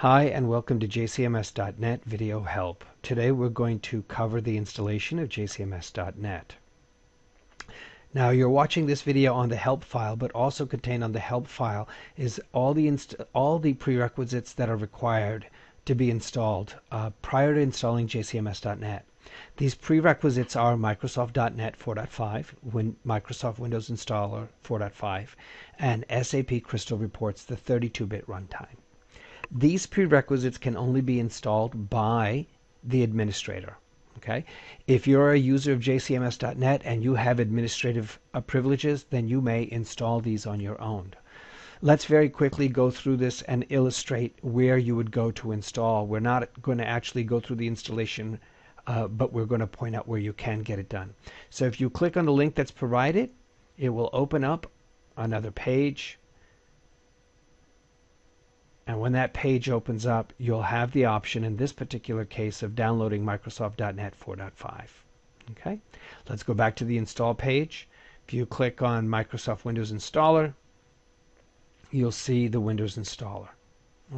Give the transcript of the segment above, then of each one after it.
Hi and welcome to JCMS NET Video Help. Today we're going to cover the installation of JCMS NET. Now you're watching this video on the help file, but also contained on the help file is all the prerequisites that are required to be installed prior to installing JCMS NET. These prerequisites are Microsoft .NET 4.5, Microsoft Windows Installer 4.5, and SAP Crystal Reports, the 32-bit runtime. These prerequisites can only be installed by the administrator. Okay? If you're a user of JCMS NET and you have administrative privileges, then you may install these on your own. Let's very quickly go through this and illustrate where you would go to install. We're not going to actually go through the installation, but we're going to point out where you can get it done. So if you click on the link that's provided, it will open up another page. And when that page opens up, you'll have the option in this particular case of downloading Microsoft .NET 4.5. Okay, let's go back to the install page. If you click on Microsoft Windows Installer, you'll see the Windows Installer.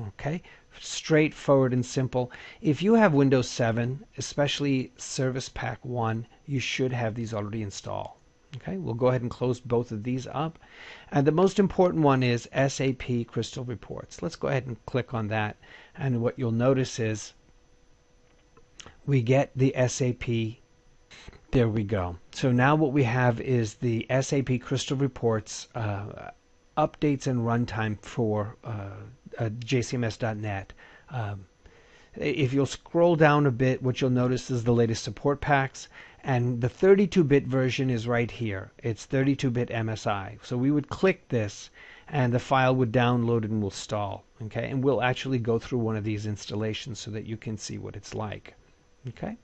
Okay, straightforward and simple. If you have Windows 7, especially Service Pack 1, you should have these already installed. Okay, we'll go ahead and close both of these up. And the most important one is SAP Crystal Reports. Let's go ahead and click on that. And what you'll notice is we get the SAP. There we go. So now what we have is the SAP Crystal Reports updates and runtime for JCMS .NET. If you'll scroll down a bit, what you'll notice is the latest support packs. And the 32-bit version is right here. It's 32-bit MSI. So we would click this and the file would download and will install. Okay, and we'll actually go through one of these installations so that you can see what it's like. Okay,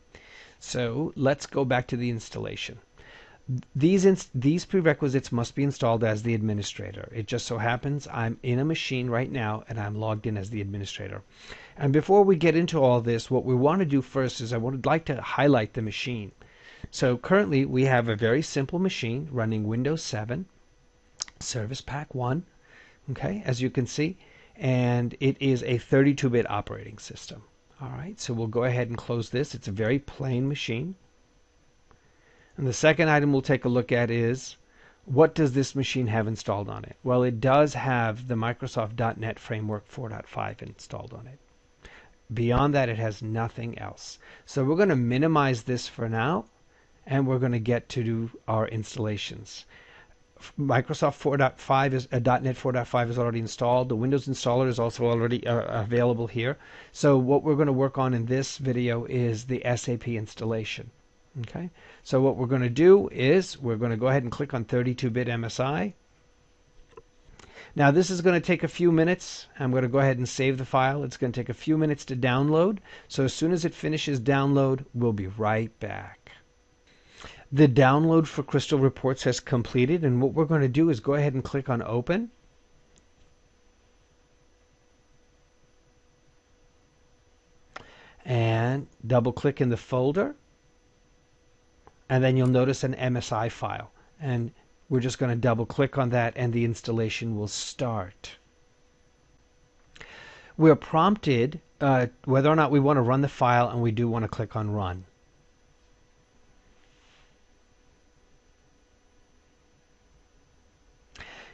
so let's go back to the installation. These prerequisites must be installed as the administrator. It just so happens I'm in a machine right now and I'm logged in as the administrator. And before we get into all this, what we want to do first is I would like to highlight the machine. So currently we have a very simple machine running Windows 7, Service Pack 1, okay, as you can see, and it is a 32-bit operating system. All right, so we'll go ahead and close this. It's a very plain machine. And the second item we'll take a look at is, what does this machine have installed on it? Well, it does have the Microsoft .NET Framework 4.5 installed on it. Beyond that, it has nothing else. So we're going to minimize this for now, and we're going to get to do our installations. Microsoft 4.5 is .NET 4.5 is already installed. The Windows installer is also already available here. So what we're going to work on in this video is the SAP installation. Okay, so what we're going to do is we're going to go ahead and click on 32-bit MSI. Now this is going to take a few minutes. I'm going to go ahead and save the file. It's going to take a few minutes to download. So as soon as it finishes download, we'll be right back. The download for Crystal Reports has completed, and what we're going to do is go ahead and click on Open. And double click in the folder. And then you'll notice an MSI file. And we're just going to double click on that and the installation will start. We're prompted whether or not we want to run the file, and we do want to click on Run.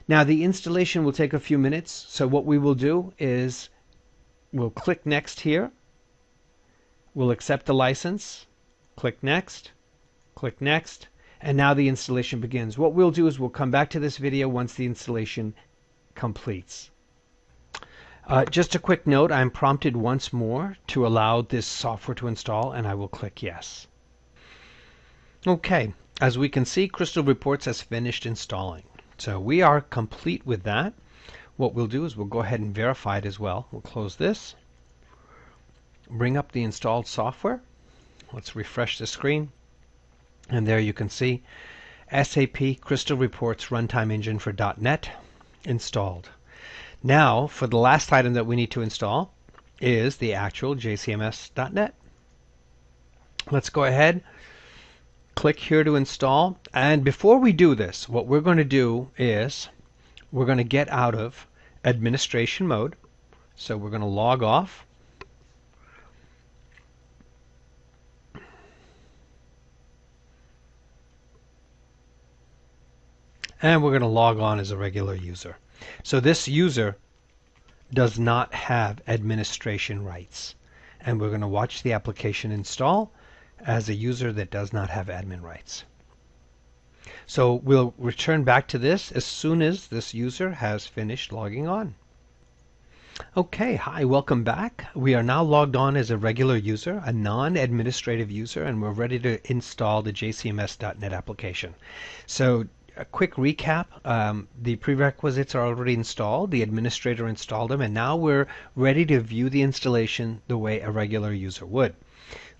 Now the installation will take a few minutes, so what we will do is we'll click Next here. We'll accept the license, click Next, and now the installation begins. What we'll do is we'll come back to this video once the installation completes. Just a quick note, I'm prompted once more to allow this software to install, and I will click Yes. Okay, as we can see, Crystal Reports has finished installing. So we are complete with that. What we'll do is we'll go ahead and verify it as well. We'll close this, bring up the installed software. Let's refresh the screen. And there you can see SAP Crystal Reports Runtime Engine for .NET installed. Now, for the last item that we need to install is the actual JCMS .NET. Let's go ahead, click here to install. And before we do this, what we're going to do is we're going to get out of administration mode So we're going to log off. And we're going to log on as a regular user. So this user does not have administration rights. And we're going to watch the application install as a user that does not have admin rights. So we'll return back to this as soon as this user has finished logging on. Okay, hi, welcome back. We are now logged on as a regular user, a non-administrative user, and we're ready to install the JCMS .NET application. So a quick recap, the prerequisites are already installed, the administrator installed them, and now we're ready to view the installation the way a regular user would.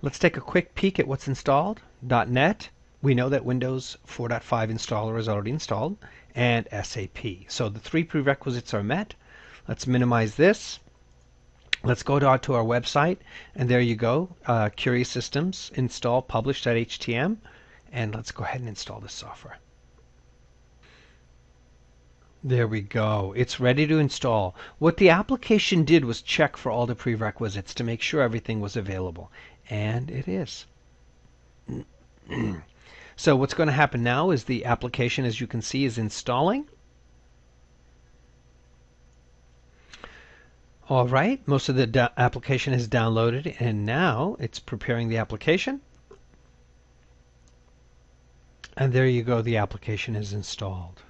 Let's take a quick peek at what's installed. .NET, we know that Windows 4.5 installer is already installed, and SAP. So the three prerequisites are met. Let's minimize this. Let's go to our website, and there you go, Curious Systems, install publish.htm, and let's go ahead and install this software. There we go. It's ready to install. What the application did was check for all the prerequisites to make sure everything was available, and it is. So what's going to happen now is the application, as you can see, is installing. All right, most of the application is downloaded, and now it's preparing the application. And there you go, the application is installed.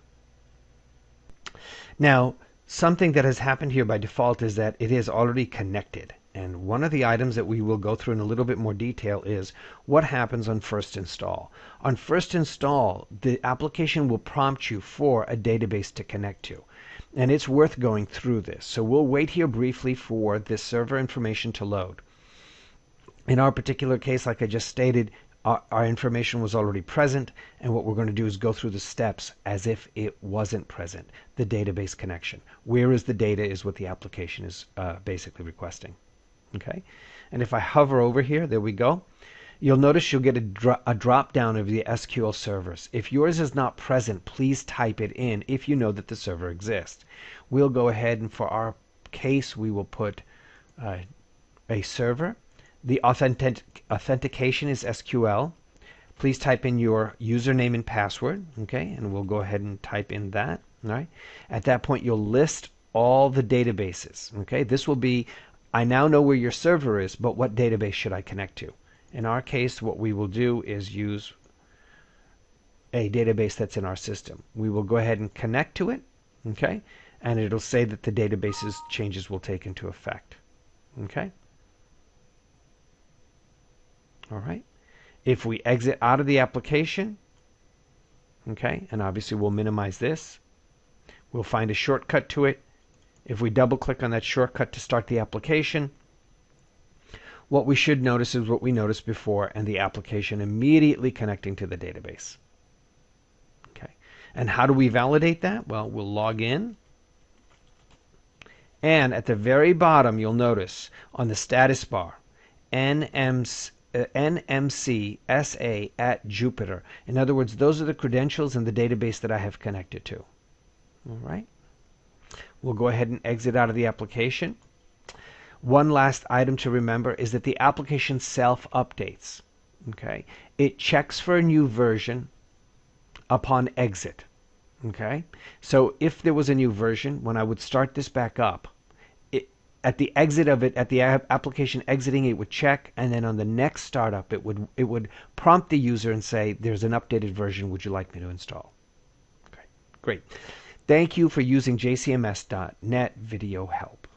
Now, something that has happened here by default is that it is already connected. And one of the items that we will go through in a little bit more detail is what happens on first install. On first install, the application will prompt you for a database to connect to. And it's worth going through this. So we'll wait here briefly for this server information to load. In our particular case, like I just stated, our information was already present, and what we're going to do is go through the steps as if it wasn't present, the database connection. Where is the data is what the application is basically requesting. Okay, and if I hover over here, there we go. You'll notice you'll get a drop down of the SQL servers. If yours is not present, please type it in if you know that the server exists. We'll go ahead and for our case, we will put a server. The authentication is SQL. Please type in your username and password, okay? And we'll go ahead and type in that, all right? At that point, you'll list all the databases, okay? This will be, I now know where your server is, but what database should I connect to? In our case, what we will do is use a database that's in our system. We will go ahead and connect to it, okay? And it'll say that the database's changes will take into effect, okay? All right. If we exit out of the application, okay, and obviously we'll minimize this, we'll find a shortcut to it. If we double click on that shortcut to start the application, what we should notice is what we noticed before, and the application immediately connecting to the database. Okay. And how do we validate that? Well, we'll log in. And at the very bottom, you'll notice on the status bar, NMC SA at Jupyter. In other words, those are the credentials in the database that I have connected to. All right. We'll go ahead and exit out of the application. One last item to remember is that the application self-updates. Okay. It checks for a new version upon exit. Okay. So if there was a new version, when I would start this back up, at the exit of it, at the application exiting, it would check, and then on the next startup, it would prompt the user and say, "There's an updated version. Would you like me to install?" Okay, great. Thank you for using JCMS.NET Video Help.